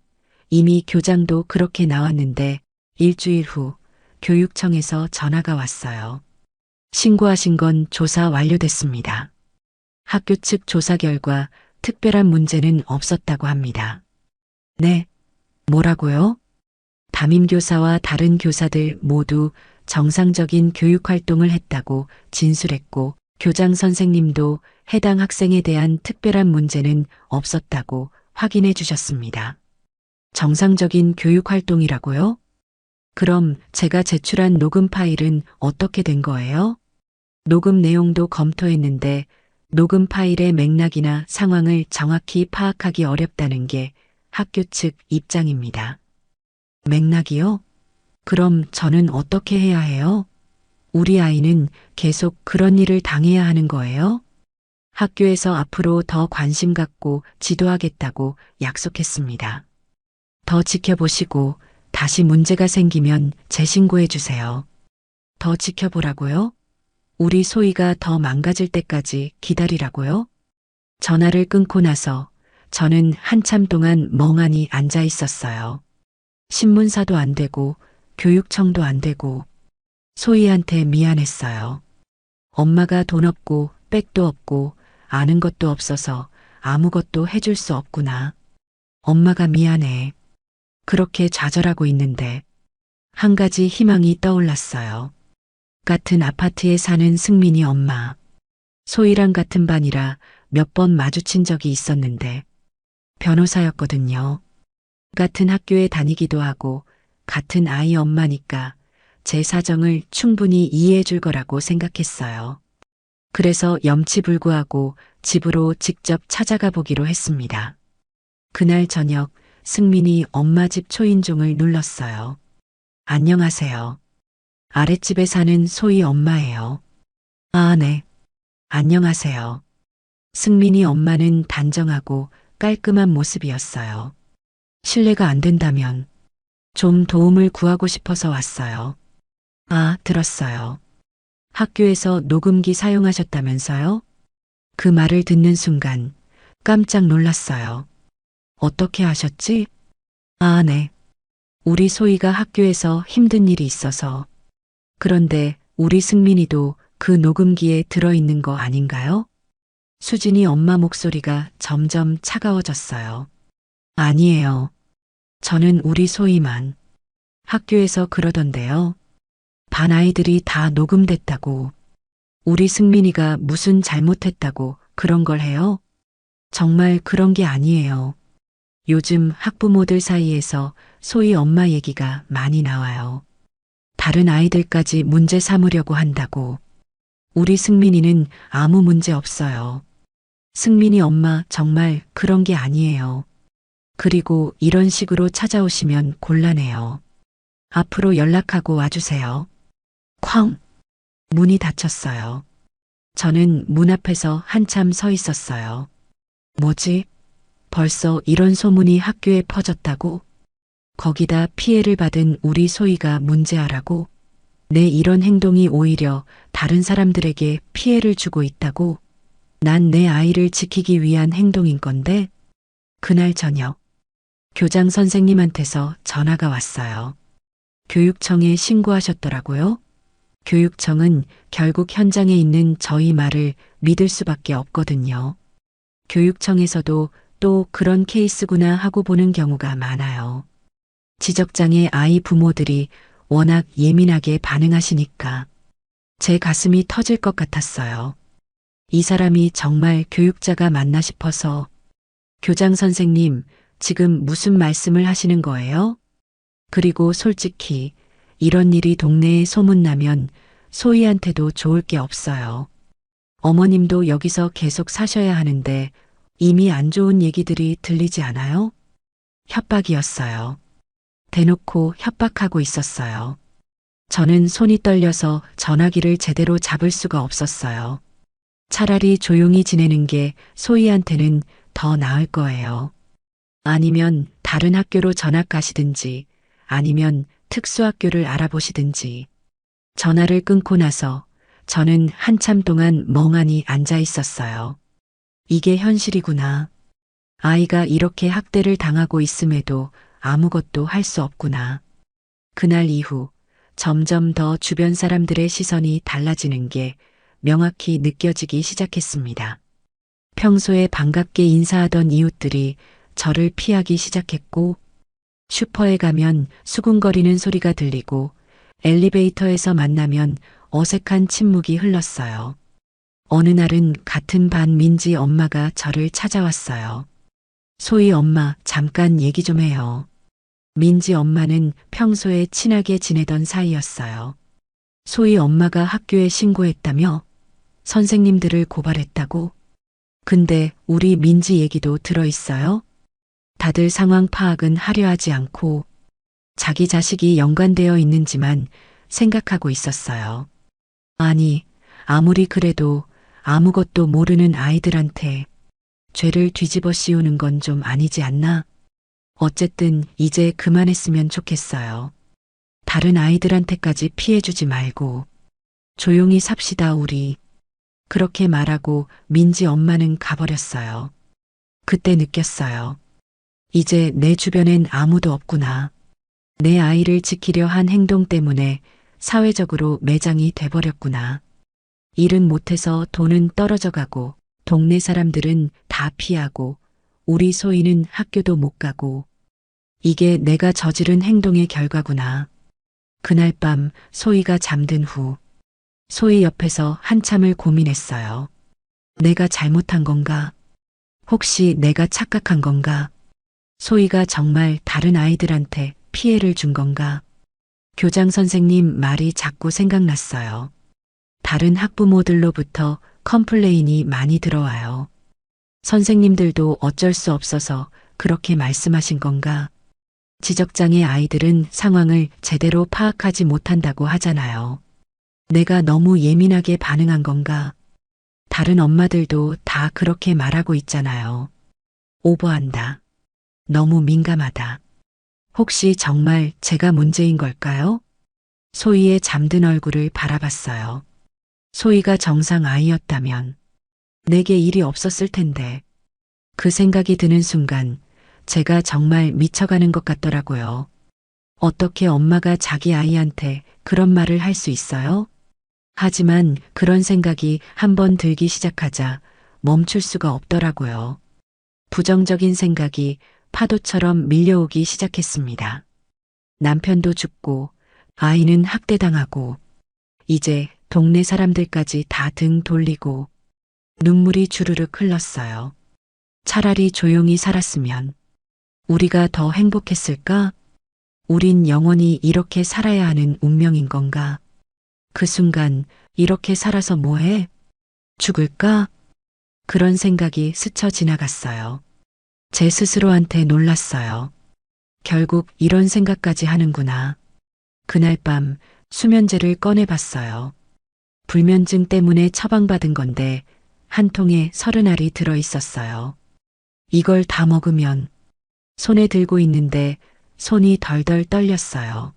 이미 교장도 그렇게 나왔는데 일주일 후 교육청에서 전화가 왔어요. 신고하신 건 조사 완료됐습니다. 학교 측 조사 결과 특별한 문제는 없었다고 합니다. 네, 뭐라고요? 담임교사와 다른 교사들 모두 정상적인 교육 활동을 했다고 진술했고 교장 선생님도 해당 학생에 대한 특별한 문제는 없었다고 확인해 주셨습니다. 정상적인 교육 활동이라고요? 그럼 제가 제출한 녹음 파일은 어떻게 된 거예요? 녹음 내용도 검토했는데 녹음 파일의 맥락이나 상황을 정확히 파악하기 어렵다는 게 학교 측 입장입니다. 맥락이요? 그럼 저는 어떻게 해야 해요? 우리 아이는 계속 그런 일을 당해야 하는 거예요? 학교에서 앞으로 더 관심 갖고 지도하겠다고 약속했습니다. 더 지켜보시고 다시 문제가 생기면 재신고해 주세요. 더 지켜보라고요? 우리 소희가 더 망가질 때까지 기다리라고요? 전화를 끊고 나서 저는 한참 동안 멍하니 앉아 있었어요. 신문사도 안 되고 교육청도 안 되고 소희한테 미안했어요. 엄마가 돈 없고 백도 없고 아는 것도 없어서 아무것도 해줄 수 없구나. 엄마가 미안해. 그렇게 좌절하고 있는데 한 가지 희망이 떠올랐어요. 같은 아파트에 사는 승민이 엄마. 소희랑 같은 반이라 몇 번 마주친 적이 있었는데 변호사였거든요. 같은 학교에 다니기도 하고 같은 아이 엄마니까 제 사정을 충분히 이해해 줄 거라고 생각했어요. 그래서 염치불구하고 집으로 직접 찾아가 보기로 했습니다. 그날 저녁 승민이 엄마 집 초인종을 눌렀어요. 안녕하세요. 아랫집에 사는 소희 엄마예요. 아, 네. 안녕하세요. 승민이 엄마는 단정하고 깔끔한 모습이었어요. 실례가 안 된다면 좀 도움을 구하고 싶어서 왔어요. 아, 들었어요. 학교에서 녹음기 사용하셨다면서요? 그 말을 듣는 순간 깜짝 놀랐어요. 어떻게 하셨지? 아, 네. 우리 소희가 학교에서 힘든 일이 있어서. 그런데 우리 승민이도 그 녹음기에 들어있는 거 아닌가요? 수진이 엄마 목소리가 점점 차가워졌어요. 아니에요. 저는 우리 소희만. 학교에서 그러던데요. 반 아이들이 다 녹음됐다고. 우리 승민이가 무슨 잘못했다고 그런 걸 해요? 정말 그런 게 아니에요. 요즘 학부모들 사이에서 소희 엄마 얘기가 많이 나와요. 다른 아이들까지 문제 삼으려고 한다고. 우리 승민이는 아무 문제 없어요. 승민이 엄마 정말 그런 게 아니에요. 그리고 이런 식으로 찾아오시면 곤란해요. 앞으로 연락하고 와주세요. 쾅! 문이 닫혔어요. 저는 문 앞에서 한참 서 있었어요. 뭐지? 벌써 이런 소문이 학교에 퍼졌다고? 거기다 피해를 받은 우리 소희가 문제아라고? 내 이런 행동이 오히려 다른 사람들에게 피해를 주고 있다고? 난 내 아이를 지키기 위한 행동인 건데? 그날 저녁, 교장 선생님한테서 전화가 왔어요. 교육청에 신고하셨더라고요. 교육청은 결국 현장에 있는 저희 말을 믿을 수밖에 없거든요. 교육청에서도 또 그런 케이스구나 하고 보는 경우가 많아요. 지적장애 아이 부모들이 워낙 예민하게 반응하시니까 제 가슴이 터질 것 같았어요. 이 사람이 정말 교육자가 맞나 싶어서. 교장 선생님, 지금 무슨 말씀을 하시는 거예요? 그리고 솔직히 이런 일이 동네에 소문나면 소희한테도 좋을 게 없어요. 어머님도 여기서 계속 사셔야 하는데 이미 안 좋은 얘기들이 들리지 않아요? 협박이었어요. 대놓고 협박하고 있었어요. 저는 손이 떨려서 전화기를 제대로 잡을 수가 없었어요. 차라리 조용히 지내는 게 소희한테는 더 나을 거예요. 아니면 다른 학교로 전학 가시든지 아니면 특수학교를 알아보시든지. 전화를 끊고 나서 저는 한참 동안 멍하니 앉아 있었어요. 이게 현실이구나. 아이가 이렇게 학대를 당하고 있음에도 아무것도 할 수 없구나. 그날 이후 점점 더 주변 사람들의 시선이 달라지는 게 명확히 느껴지기 시작했습니다. 평소에 반갑게 인사하던 이웃들이 저를 피하기 시작했고, 슈퍼에 가면 수군거리는 소리가 들리고, 엘리베이터에서 만나면 어색한 침묵이 흘렀어요. 어느 날은 같은 반 민지 엄마가 저를 찾아왔어요. 소희 엄마, 잠깐 얘기 좀 해요. 민지 엄마는 평소에 친하게 지내던 사이였어요. 소희 엄마가 학교에 신고했다며? 선생님들을 고발했다고? 근데 우리 민지 얘기도 들어있어요? 다들 상황 파악은 하려 하지 않고 자기 자식이 연관되어 있는지만 생각하고 있었어요. 아니, 아무리 그래도 아무것도 모르는 아이들한테 죄를 뒤집어 씌우는 건 좀 아니지 않나? 어쨌든 이제 그만했으면 좋겠어요. 다른 아이들한테까지 피해주지 말고 조용히 삽시다 우리. 그렇게 말하고 민지 엄마는 가버렸어요. 그때 느꼈어요. 이제 내 주변엔 아무도 없구나. 내 아이를 지키려 한 행동 때문에 사회적으로 매장이 돼버렸구나. 일은 못해서 돈은 떨어져 가고 동네 사람들은 다 피하고 우리 소희는 학교도 못 가고 이게 내가 저지른 행동의 결과구나. 그날 밤 소희가 잠든 후 소희 옆에서 한참을 고민했어요. 내가 잘못한 건가? 혹시 내가 착각한 건가? 소희가 정말 다른 아이들한테 피해를 준 건가? 교장 선생님 말이 자꾸 생각났어요. 다른 학부모들로부터 컴플레인이 많이 들어와요. 선생님들도 어쩔 수 없어서 그렇게 말씀하신 건가? 지적장애 아이들은 상황을 제대로 파악하지 못한다고 하잖아요. 내가 너무 예민하게 반응한 건가? 다른 엄마들도 다 그렇게 말하고 있잖아요. 오버한다. 너무 민감하다. 혹시 정말 제가 문제인 걸까요? 소희의 잠든 얼굴을 바라봤어요. 소희가 정상 아이였다면 내게 일이 없었을 텐데 그 생각이 드는 순간 제가 정말 미쳐가는 것 같더라고요. 어떻게 엄마가 자기 아이한테 그런 말을 할 수 있어요? 하지만 그런 생각이 한번 들기 시작하자 멈출 수가 없더라고요. 부정적인 생각이 파도처럼 밀려오기 시작했습니다. 남편도 죽고 아이는 학대당하고 이제 동네 사람들까지 다 등 돌리고 눈물이 주르륵 흘렀어요. 차라리 조용히 살았으면 우리가 더 행복했을까? 우린 영원히 이렇게 살아야 하는 운명인 건가? 그 순간 이렇게 살아서 뭐해? 죽을까? 그런 생각이 스쳐 지나갔어요. 제 스스로한테 놀랐어요. 결국 이런 생각까지 하는구나. 그날 밤 수면제를 꺼내봤어요. 불면증 때문에 처방받은 건데 한 통에 30알이 들어있었어요. 이걸 다 먹으면 손에 들고 있는데 손이 덜덜 떨렸어요.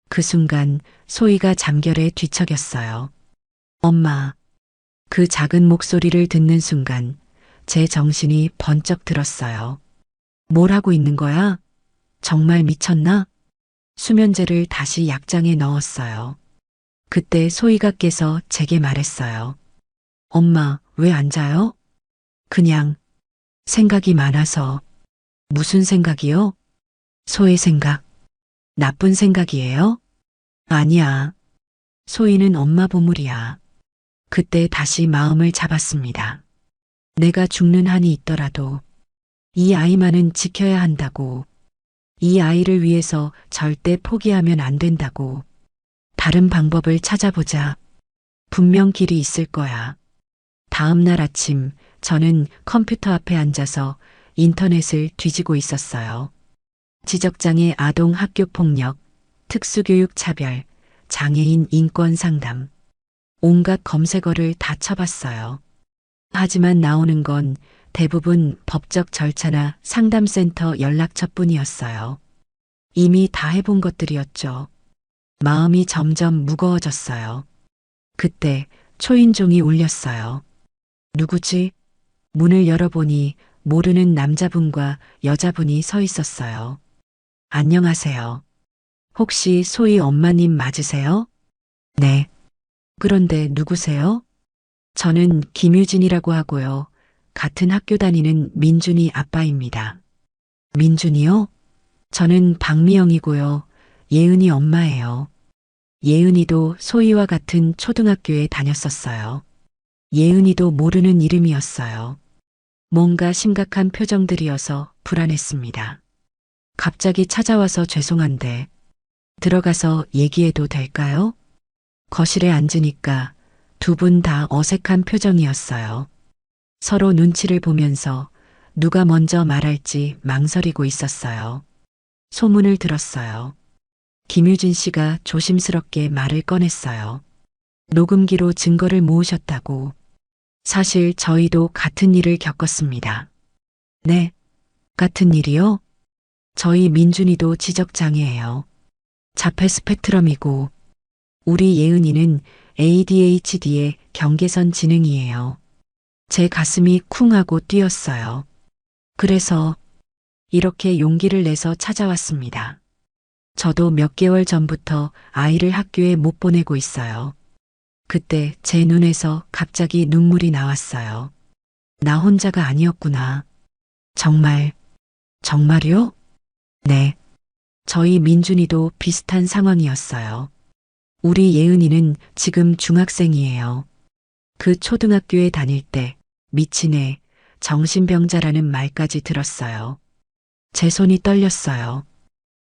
그 순간 소희가 잠결에 뒤척였어요. 엄마. 그 작은 목소리를 듣는 순간 제 정신이 번쩍 들었어요. 뭘 하고 있는 거야? 정말 미쳤나? 수면제를 다시 약장에 넣었어요. 그때 소희가 깨서 제게 말했어요. 엄마, 왜 안 자요? 그냥 생각이 많아서. 무슨 생각이요? 소희 생각. 나쁜 생각이에요? 아니야. 소희는 엄마 보물이야. 그때 다시 마음을 잡았습니다. 내가 죽는 한이 있더라도 이 아이만은 지켜야 한다고. 이 아이를 위해서 절대 포기하면 안 된다고. 다른 방법을 찾아보자. 분명 길이 있을 거야. 다음 날 아침 저는 컴퓨터 앞에 앉아서 인터넷을 뒤지고 있었어요. 지적장애 아동 학교 폭력, 특수교육 차별, 장애인 인권 상담. 온갖 검색어를 다 쳐봤어요. 하지만 나오는 건 대부분 법적 절차나 상담센터 연락처뿐이었어요. 이미 다 해본 것들이었죠. 마음이 점점 무거워졌어요. 그때 초인종이 울렸어요. 누구지? 문을 열어보니 모르는 남자분과 여자분이 서 있었어요. 안녕하세요. 혹시 소희 엄마님 맞으세요? 네. 그런데 누구세요? 저는 김유진이라고 하고요. 같은 학교 다니는 민준이 아빠입니다. 민준이요? 저는 박미영이고요. 예은이 엄마예요. 예은이도 소희와 같은 초등학교에 다녔었어요. 예은이도 모르는 이름이었어요. 뭔가 심각한 표정들이어서 불안했습니다. 갑자기 찾아와서 죄송한데 들어가서 얘기해도 될까요? 거실에 앉으니까 두 분 다 어색한 표정이었어요. 서로 눈치를 보면서 누가 먼저 말할지 망설이고 있었어요. 소문을 들었어요. 김유진 씨가 조심스럽게 말을 꺼냈어요. 녹음기로 증거를 모으셨다고. 사실 저희도 같은 일을 겪었습니다. 네, 같은 일이요? 저희 민준이도 지적장애예요. 자폐 스펙트럼이고 우리 예은이는 ADHD의 경계선 지능이에요. 제 가슴이 쿵 하고 뛰었어요. 그래서 이렇게 용기를 내서 찾아왔습니다. 저도 몇 개월 전부터 아이를 학교에 못 보내고 있어요. 그때 제 눈에서 갑자기 눈물이 나왔어요. 나 혼자가 아니었구나. 정말요? 네. 저희 민준이도 비슷한 상황이었어요. 우리 예은이는 지금 중학생이에요. 그 초등학교에 다닐 때 미친 애, 정신병자라는 말까지 들었어요. 제 손이 떨렸어요.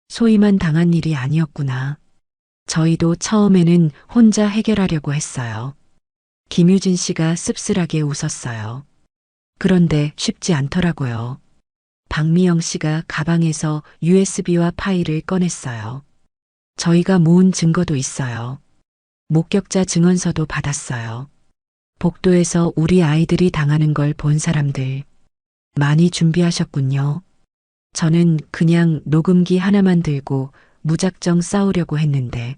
소위만 당한 일이 아니었구나. 저희도 처음에는 혼자 해결하려고 했어요. 김유진 씨가 씁쓸하게 웃었어요. 그런데 쉽지 않더라고요. 박미영 씨가 가방에서 USB와 파일을 꺼냈어요. 저희가 모은 증거도 있어요. 목격자 증언서도 받았어요. 복도에서 우리 아이들이 당하는 걸 본 사람들. 많이 준비하셨군요. 저는 그냥 녹음기 하나만 들고 무작정 싸우려고 했는데,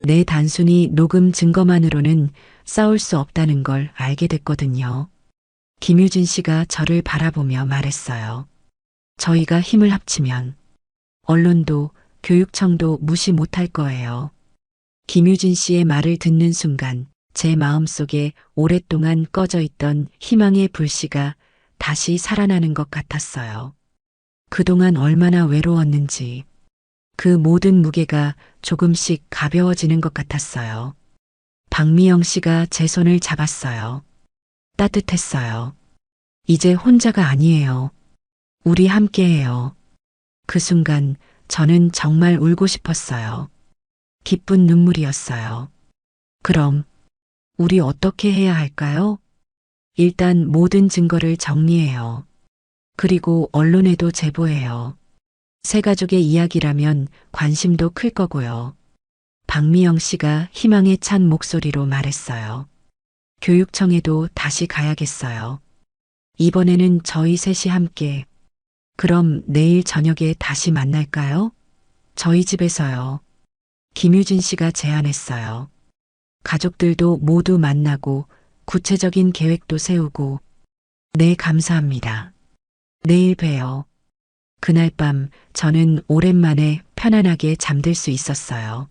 내 단순히 녹음 증거만으로는 싸울 수 없다는 걸 알게 됐거든요. 김유진 씨가 저를 바라보며 말했어요. 저희가 힘을 합치면 언론도 교육청도 무시 못할 거예요. 김유진 씨의 말을 듣는 순간 제 마음속에 오랫동안 꺼져 있던 희망의 불씨가 다시 살아나는 것 같았어요. 그동안 얼마나 외로웠는지 그 모든 무게가 조금씩 가벼워지는 것 같았어요. 박미영 씨가 제 손을 잡았어요. 따뜻했어요. 이제 혼자가 아니에요. 우리 함께해요. 그 순간 저는 정말 울고 싶었어요. 기쁜 눈물이었어요. 그럼 우리 어떻게 해야 할까요? 일단 모든 증거를 정리해요. 그리고 언론에도 제보해요. 세 가족의 이야기라면 관심도 클 거고요. 박미영 씨가 희망에 찬 목소리로 말했어요. 교육청에도 다시 가야겠어요. 이번에는 저희 셋이 함께. 그럼 내일 저녁에 다시 만날까요? 저희 집에서요. 김유진 씨가 제안했어요. 가족들도 모두 만나고 구체적인 계획도 세우고. 네, 감사합니다. 내일 봬요. 그날 밤 저는 오랜만에 편안하게 잠들 수 있었어요.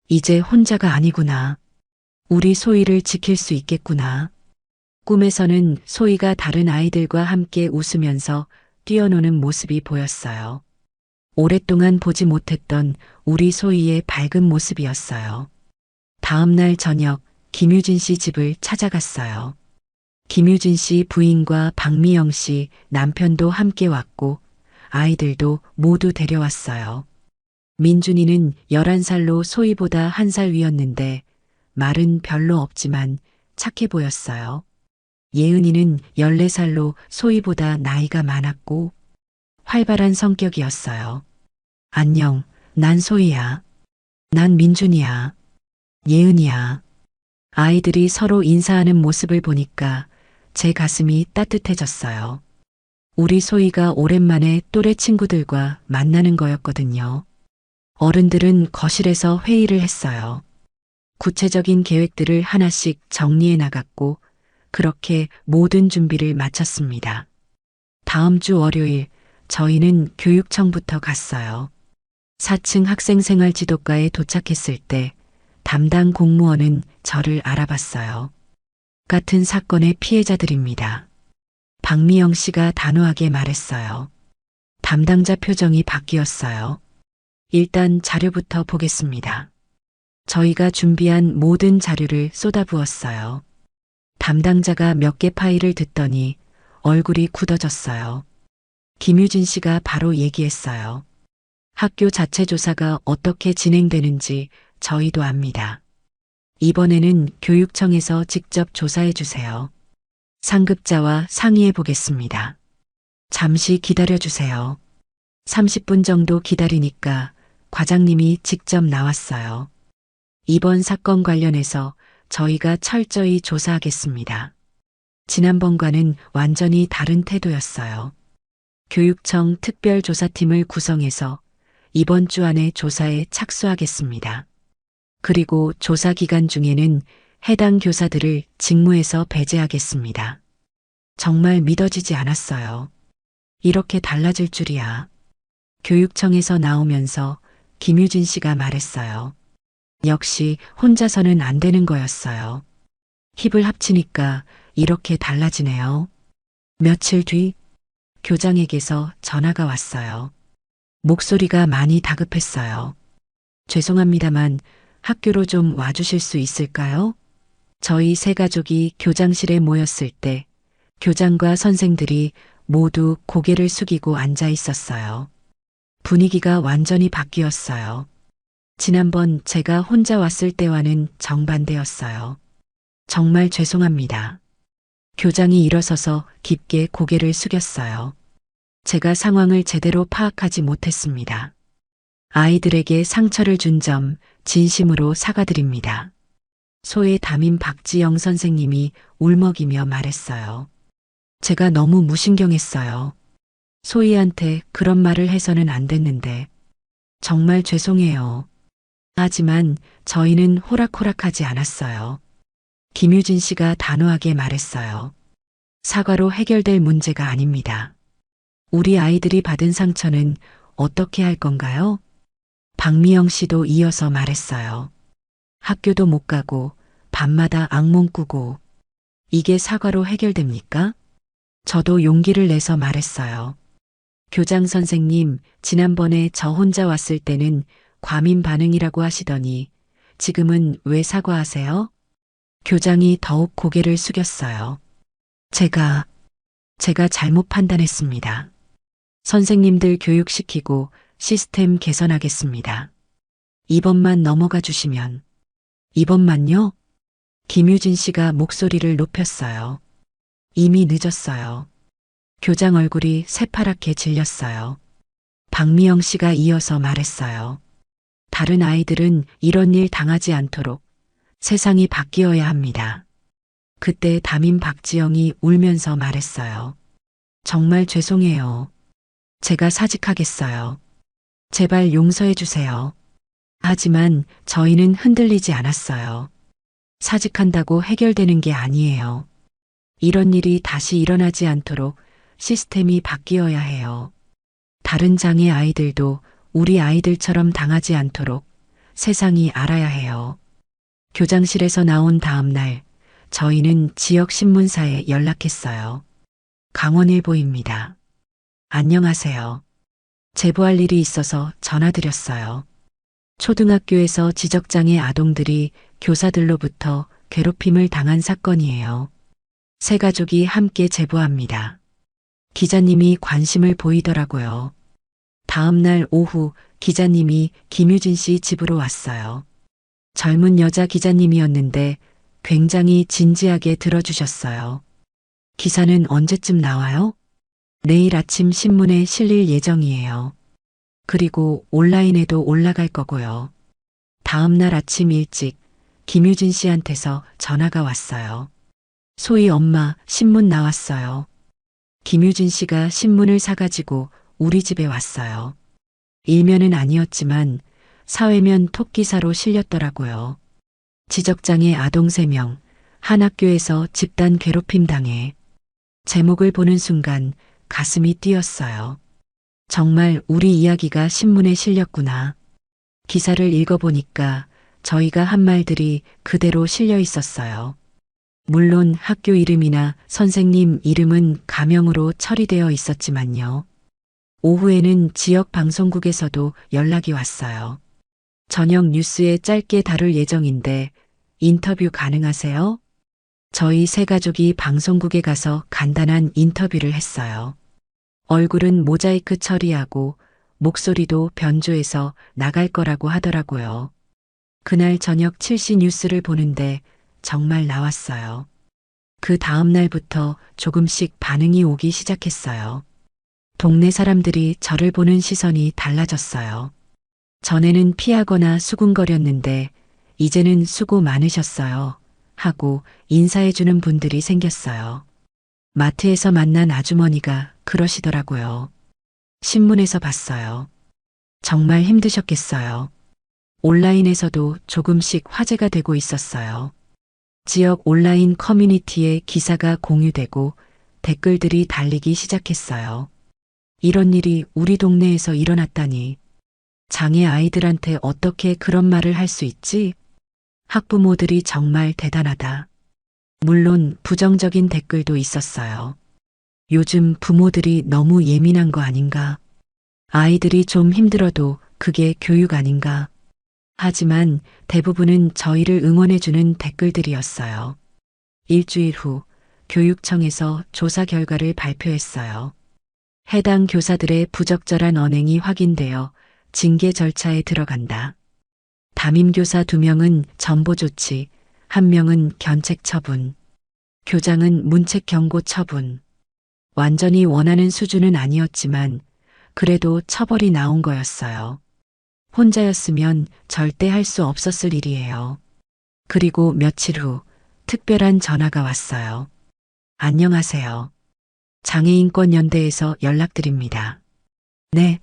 이제 혼자가 아니구나. 우리 소희를 지킬 수 있겠구나. 꿈에서는 소희가 다른 아이들과 함께 웃으면서 뛰어노는 모습이 보였어요. 오랫동안 보지 못했던 우리 소희의 밝은 모습이었어요. 다음 날 저녁 김유진 씨 집을 찾아갔어요. 김유진 씨 부인과 박미영 씨 남편도 함께 왔고 아이들도 모두 데려왔어요. 민준이는 11살로 소희보다 1살 위였는데 말은 별로 없지만 착해 보였어요. 예은이는 14살로 소희보다 나이가 많았고 활발한 성격이었어요. 안녕, 난 소희야. 난 민준이야. 예은이야. 아이들이 서로 인사하는 모습을 보니까 제 가슴이 따뜻해졌어요. 우리 소희가 오랜만에 또래 친구들과 만나는 거였거든요. 어른들은 거실에서 회의를 했어요. 구체적인 계획들을 하나씩 정리해 나갔고 그렇게 모든 준비를 마쳤습니다. 다음 주 월요일 저희는 교육청부터 갔어요. 4층 학생생활지도과에 도착했을 때 담당 공무원은 저를 알아봤어요. 같은 사건의 피해자들입니다. 박미영 씨가 단호하게 말했어요. 담당자 표정이 바뀌었어요. 일단 자료부터 보겠습니다. 저희가 준비한 모든 자료를 쏟아부었어요. 담당자가 몇 개 파일을 듣더니 얼굴이 굳어졌어요. 김유진 씨가 바로 얘기했어요. 학교 자체 조사가 어떻게 진행되는지 저희도 압니다. 이번에는 교육청에서 직접 조사해 주세요. 상급자와 상의해 보겠습니다. 잠시 기다려 주세요. 30분 정도 기다리니까 과장님이 직접 나왔어요. 이번 사건 관련해서 저희가 철저히 조사하겠습니다. 지난번과는 완전히 다른 태도였어요. 교육청 특별조사팀을 구성해서 이번 주 안에 조사에 착수하겠습니다. 그리고 조사 기간 중에는 해당 교사들을 직무에서 배제하겠습니다. 정말 믿어지지 않았어요. 이렇게 달라질 줄이야. 교육청에서 나오면서 김유진 씨가 말했어요. 역시 혼자서는 안 되는 거였어요. 힘을 합치니까 이렇게 달라지네요. 며칠 뒤 교장에게서 전화가 왔어요. 목소리가 많이 다급했어요. 죄송합니다만 학교로 좀 와주실 수 있을까요? 저희 세 가족이 교장실에 모였을 때 교장과 선생들이 모두 고개를 숙이고 앉아 있었어요. 분위기가 완전히 바뀌었어요. 지난번 제가 혼자 왔을 때와는 정반대였어요. 정말 죄송합니다. 교장이 일어서서 깊게 고개를 숙였어요. 제가 상황을 제대로 파악하지 못했습니다. 아이들에게 상처를 준 점 진심으로 사과드립니다. 소의 담임 박지영 선생님이 울먹이며 말했어요. 제가 너무 무신경했어요. 소희한테 그런 말을 해서는 안 됐는데 정말 죄송해요. 하지만 저희는 호락호락하지 않았어요. 김유진 씨가 단호하게 말했어요. 사과로 해결될 문제가 아닙니다. 우리 아이들이 받은 상처는 어떻게 할 건가요? 박미영 씨도 이어서 말했어요. 학교도 못 가고 밤마다 악몽 꾸고 이게 사과로 해결됩니까? 저도 용기를 내서 말했어요. 교장 선생님, 지난번에 저 혼자 왔을 때는 과민 반응이라고 하시더니 지금은 왜 사과하세요? 교장이 더욱 고개를 숙였어요. 제가 잘못 판단했습니다. 선생님들 교육시키고 시스템 개선하겠습니다. 이번만 넘어가 주시면. 이번만요? 김유진 씨가 목소리를 높였어요. 이미 늦었어요. 교장 얼굴이 새파랗게 질렸어요. 박미영 씨가 이어서 말했어요. 다른 아이들은 이런 일 당하지 않도록 세상이 바뀌어야 합니다. 그때 담임 박지영이 울면서 말했어요. 정말 죄송해요. 제가 사직하겠어요. 제발 용서해 주세요. 하지만 저희는 흔들리지 않았어요. 사직한다고 해결되는 게 아니에요. 이런 일이 다시 일어나지 않도록 시스템이 바뀌어야 해요. 다른 장애 아이들도 우리 아이들처럼 당하지 않도록 세상이 알아야 해요. 교장실에서 나온 다음 날 저희는 지역 신문사에 연락했어요. 강원일보입니다. 안녕하세요. 제보할 일이 있어서 전화드렸어요. 초등학교에서 지적장애 아동들이 교사들로부터 괴롭힘을 당한 사건이에요. 세 가족이 함께 제보합니다. 기자님이 관심을 보이더라고요. 다음 날 오후 기자님이 김유진 씨 집으로 왔어요. 젊은 여자 기자님이었는데 굉장히 진지하게 들어주셨어요. 기사는 언제쯤 나와요? 내일 아침 신문에 실릴 예정이에요. 그리고 온라인에도 올라갈 거고요. 다음 날 아침 일찍 김유진 씨한테서 전화가 왔어요. 소희 엄마, 신문 나왔어요. 김유진 씨가 신문을 사가지고 우리 집에 왔어요. 일면은 아니었지만 사회면 톱기사로 실렸더라고요. 지적장애 아동 3명, 한 학교에서 집단 괴롭힘 당해. 제목을 보는 순간 가슴이 뛰었어요. 정말 우리 이야기가 신문에 실렸구나. 기사를 읽어보니까 저희가 한 말들이 그대로 실려 있었어요. 물론 학교 이름이나 선생님 이름은 가명으로 처리되어 있었지만요. 오후에는 지역 방송국에서도 연락이 왔어요. 저녁 뉴스에 짧게 다룰 예정인데 인터뷰 가능하세요? 저희 세 가족이 방송국에 가서 간단한 인터뷰를 했어요. 얼굴은 모자이크 처리하고 목소리도 변조해서 나갈 거라고 하더라고요. 그날 저녁 7시 뉴스를 보는데 정말 나왔어요. 그 다음 날부터 조금씩 반응이 오기 시작했어요. 동네 사람들이 저를 보는 시선이 달라졌어요. 전에는 피하거나 수군거렸는데 이제는 수고 많으셨어요. 하고 인사해주는 분들이 생겼어요. 마트에서 만난 아주머니가 그러시더라고요. 신문에서 봤어요. 정말 힘드셨겠어요. 온라인에서도 조금씩 화제가 되고 있었어요. 지역 온라인 커뮤니티에 기사가 공유되고 댓글들이 달리기 시작했어요. 이런 일이 우리 동네에서 일어났다니. 장애 아이들한테 어떻게 그런 말을 할 수 있지? 학부모들이 정말 대단하다. 물론 부정적인 댓글도 있었어요. 요즘 부모들이 너무 예민한 거 아닌가? 아이들이 좀 힘들어도 그게 교육 아닌가? 하지만 대부분은 저희를 응원해주는 댓글들이었어요. 일주일 후 교육청에서 조사 결과를 발표했어요. 해당 교사들의 부적절한 언행이 확인되어 징계 절차에 들어간다. 담임교사 2명은 전보 조치, 1명은 견책 처분, 교장은 문책 경고 처분. 완전히 원하는 수준은 아니었지만 그래도 처벌이 나온 거였어요. 혼자였으면 절대 할 수 없었을 일이에요. 그리고 며칠 후 특별한 전화가 왔어요. 안녕하세요. 장애인권연대에서 연락드립니다. 네.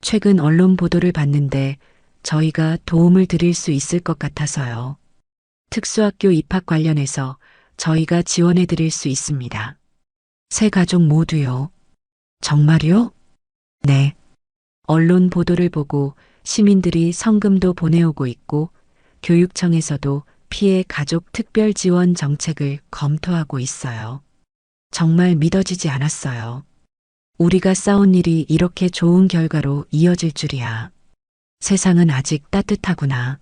최근 언론 보도를 봤는데 저희가 도움을 드릴 수 있을 것 같아서요. 특수학교 입학 관련해서 저희가 지원해 드릴 수 있습니다. 세 가족 모두요. 정말요? 네. 언론 보도를 보고 시민들이 성금도 보내오고 있고 교육청에서도 피해 가족 특별 지원 정책을 검토하고 있어요. 정말 믿어지지 않았어요. 우리가 싸운 일이 이렇게 좋은 결과로 이어질 줄이야. 세상은 아직 따뜻하구나.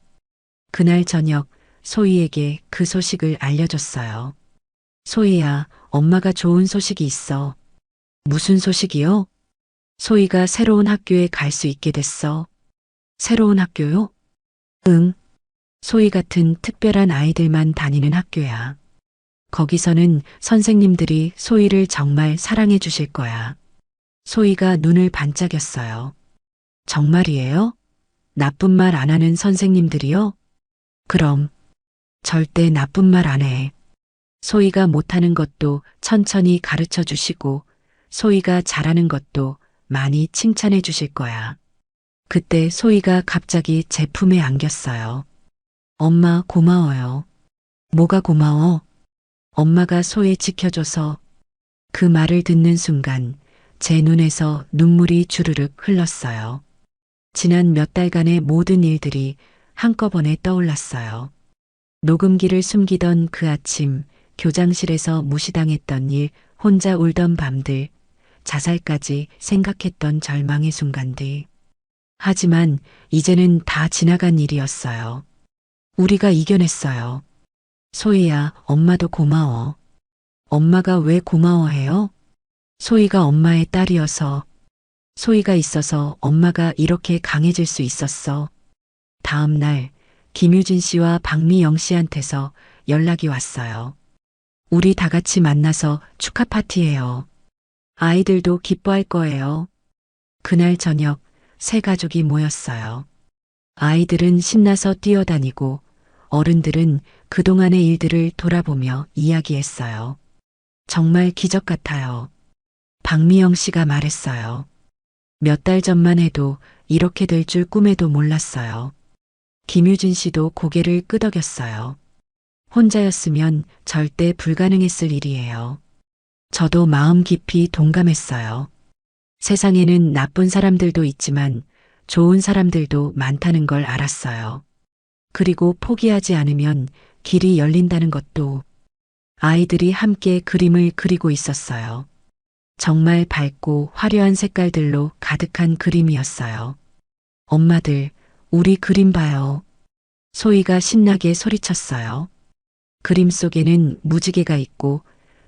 그날 저녁 소희에게 그 소식을 알려줬어요. 소희야, 엄마가 좋은 소식이 있어. 무슨 소식이요? 소희가 새로운 학교에 갈 수 있게 됐어. 새로운 학교요? 응. 소희 같은 특별한 아이들만 다니는 학교야. 거기서는 선생님들이 소희를 정말 사랑해 주실 거야. 소희가 눈을 반짝였어요. 정말이에요? 나쁜 말 안 하는 선생님들이요? 그럼. 절대 나쁜 말 안 해. 소희가 못하는 것도 천천히 가르쳐 주시고 소희가 잘하는 것도 많이 칭찬해 주실 거야. 그때 소희가 갑자기 제 품에 안겼어요. 엄마 고마워요. 뭐가 고마워? 엄마가 소희 지켜줘서. 그 말을 듣는 순간 제 눈에서 눈물이 주르륵 흘렀어요. 지난 몇 달간의 모든 일들이 한꺼번에 떠올랐어요. 녹음기를 숨기던 그 아침, 교장실에서 무시당했던 일, 혼자 울던 밤들, 자살까지 생각했던 절망의 순간들. 하지만 이제는 다 지나간 일이었어요. 우리가 이겨냈어요. 소희야, 엄마도 고마워. 엄마가 왜 고마워해요? 소희가 엄마의 딸이어서, 소희가 있어서 엄마가 이렇게 강해질 수 있었어. 다음 날 김유진 씨와 박미영 씨한테서 연락이 왔어요. 우리 다 같이 만나서 축하 파티해요. 아이들도 기뻐할 거예요. 그날 저녁 세 가족이 모였어요. 아이들은 신나서 뛰어다니고 어른들은 그동안의 일들을 돌아보며 이야기했어요. 정말 기적 같아요. 박미영 씨가 말했어요. 몇 달 전만 해도 이렇게 될 줄 꿈에도 몰랐어요. 김유진 씨도 고개를 끄덕였어요. 혼자였으면 절대 불가능했을 일이에요. 저도 마음 깊이 동감했어요. 세상에는 나쁜 사람들도 있지만 좋은 사람들도 많다는 걸 알았어요. 그리고 포기하지 않으면 길이 열린다는 것도. 아이들이 함께 그림을 그리고 있었어요. 정말 밝고 화려한 색깔들로 가득한 그림이었어요. 엄마들, 우리 그림 봐요. 소희가 신나게 소리쳤어요. 그림 속에는 무지개가 있고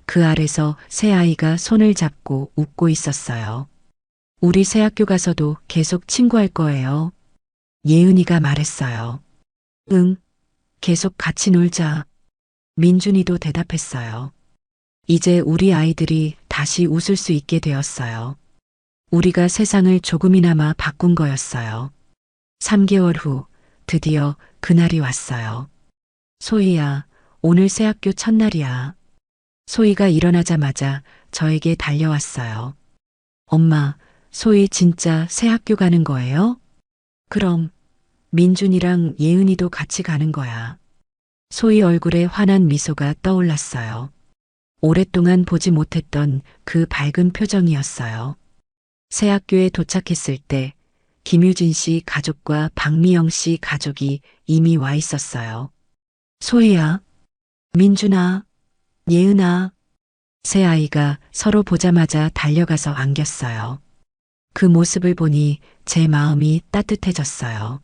그 아래서 새 아이가 손을 잡고 웃고 있었어요. 우리 새 학교 가서도 계속 친구할 거예요. 예은이가 말했어요. 응, 계속 같이 놀자. 민준이도 대답했어요. 이제 우리 아이들이 다시 웃을 수 있게 되었어요. 우리가 세상을 조금이나마 바꾼 거였어요. 3개월 후 드디어 그날이 왔어요. 소희야, 오늘 새 학교 첫날이야. 소희가 일어나자마자 저에게 달려왔어요. 엄마, 소희 진짜 새 학교 가는 거예요? 그럼 민준이랑 예은이도 같이 가는 거야. 소희 얼굴에 환한 미소가 떠올랐어요. 오랫동안 보지 못했던 그 밝은 표정이었어요. 새 학교에 도착했을 때 김유진 씨 가족과 박미영 씨 가족이 이미 와 있었어요. 소희야, 민준아, 예은아. 새 아이가 서로 보자마자 달려가서 안겼어요. 그 모습을 보니 제 마음이 따뜻해졌어요.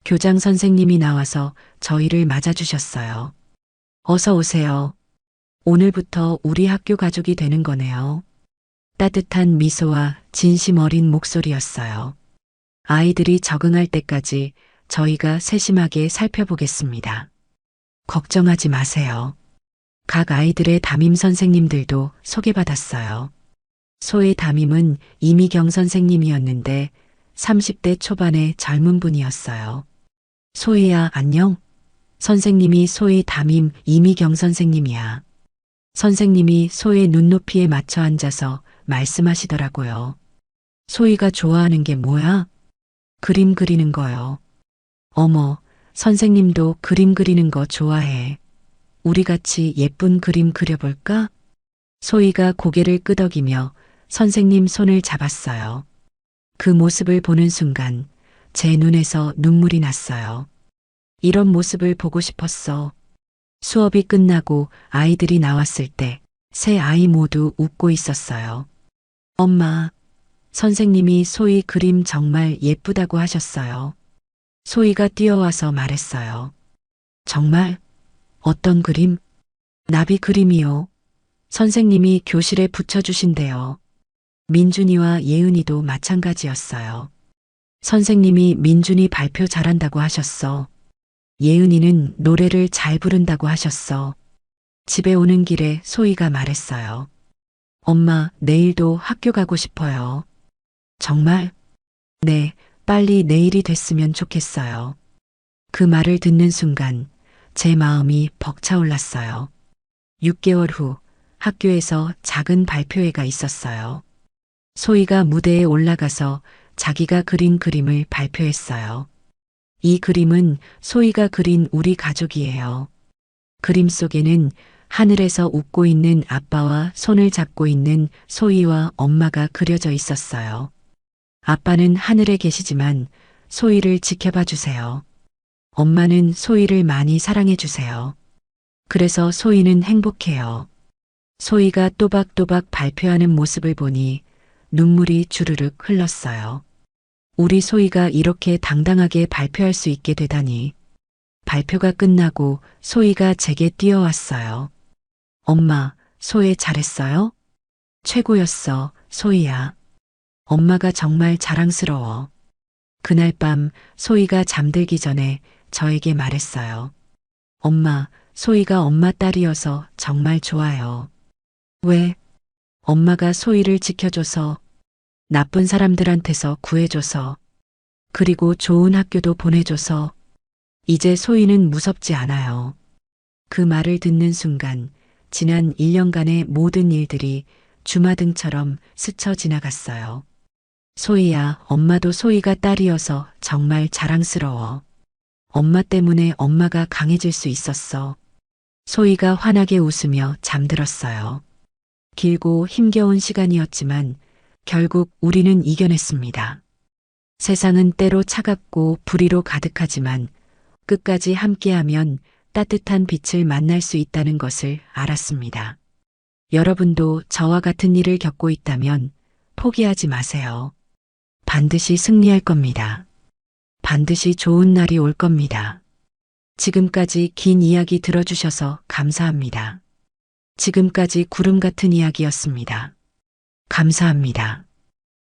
교장 선생님이 나와서 저희를 맞아주셨어요. 어서 오세요. 오늘부터 우리 학교 가족이 되는 거네요. 따뜻한 미소와 진심 어린 목소리였어요. 아이들이 적응할 때까지 저희가 세심하게 살펴보겠습니다. 걱정하지 마세요. 각 아이들의 담임 선생님들도 소개받았어요. 소의 담임은 이미경 선생님이었는데 30대 초반의 젊은 분이었어요. 소희야, 안녕? 선생님이 소의 담임 이미경 선생님이야. 선생님이 소의 눈높이에 맞춰 앉아서 말씀하시더라고요. 소희가 좋아하는 게 뭐야? 그림 그리는 거요. 어머, 선생님도 그림 그리는 거 좋아해. 우리 같이 예쁜 그림 그려볼까? 소희가 고개를 끄덕이며 선생님 손을 잡았어요. 그 모습을 보는 순간 제 눈에서 눈물이 났어요. 이런 모습을 보고 싶었어. 수업이 끝나고 아이들이 나왔을 때 세 아이 모두 웃고 있었어요. 엄마, 선생님이 소희 그림 정말 예쁘다고 하셨어요. 소희가 뛰어와서 말했어요. 정말? 어떤 그림? 나비 그림이요. 선생님이 교실에 붙여주신대요. 민준이와 예은이도 마찬가지였어요. 선생님이 민준이 발표 잘한다고 하셨어. 예은이는 노래를 잘 부른다고 하셨어. 집에 오는 길에 소희가 말했어요. 엄마, 내일도 학교 가고 싶어요. 정말? 네, 빨리 내일이 됐으면 좋겠어요. 그 말을 듣는 순간 제 마음이 벅차올랐어요. 6개월 후 학교에서 작은 발표회가 있었어요. 소희가 무대에 올라가서 자기가 그린 그림을 발표했어요. 이 그림은 소희가 그린 우리 가족이에요. 그림 속에는 하늘에서 웃고 있는 아빠와 손을 잡고 있는 소희와 엄마가 그려져 있었어요. 아빠는 하늘에 계시지만 소희를 지켜봐 주세요. 엄마는 소희를 많이 사랑해 주세요. 그래서 소희는 행복해요. 소희가 또박또박 발표하는 모습을 보니 눈물이 주르륵 흘렀어요. 우리 소희가 이렇게 당당하게 발표할 수 있게 되다니. 발표가 끝나고 소희가 제게 뛰어왔어요. 엄마, 소혜 잘했어요? 최고였어, 소희야. 엄마가 정말 자랑스러워. 그날 밤 소희가 잠들기 전에 저에게 말했어요. 엄마, 소희가 엄마 딸이어서 정말 좋아요. 왜? 엄마가 소희를 지켜줘서, 나쁜 사람들한테서 구해줘서, 그리고 좋은 학교도 보내줘서, 이제 소희는 무섭지 않아요. 그 말을 듣는 순간 지난 1년간의 모든 일들이 주마등처럼 스쳐 지나갔어요. 소희야, 엄마도 소희가 딸이어서 정말 자랑스러워. 엄마 때문에 엄마가 강해질 수 있었어. 소희가 환하게 웃으며 잠들었어요. 길고 힘겨운 시간이었지만 결국 우리는 이겨냈습니다. 세상은 때로 차갑고 불의로 가득하지만 끝까지 함께하면 따뜻한 빛을 만날 수 있다는 것을 알았습니다. 여러분도 저와 같은 일을 겪고 있다면 포기하지 마세요. 반드시 승리할 겁니다. 반드시 좋은 날이 올 겁니다. 지금까지 긴 이야기 들어주셔서 감사합니다. 지금까지 구름 같은 이야기였습니다. 감사합니다.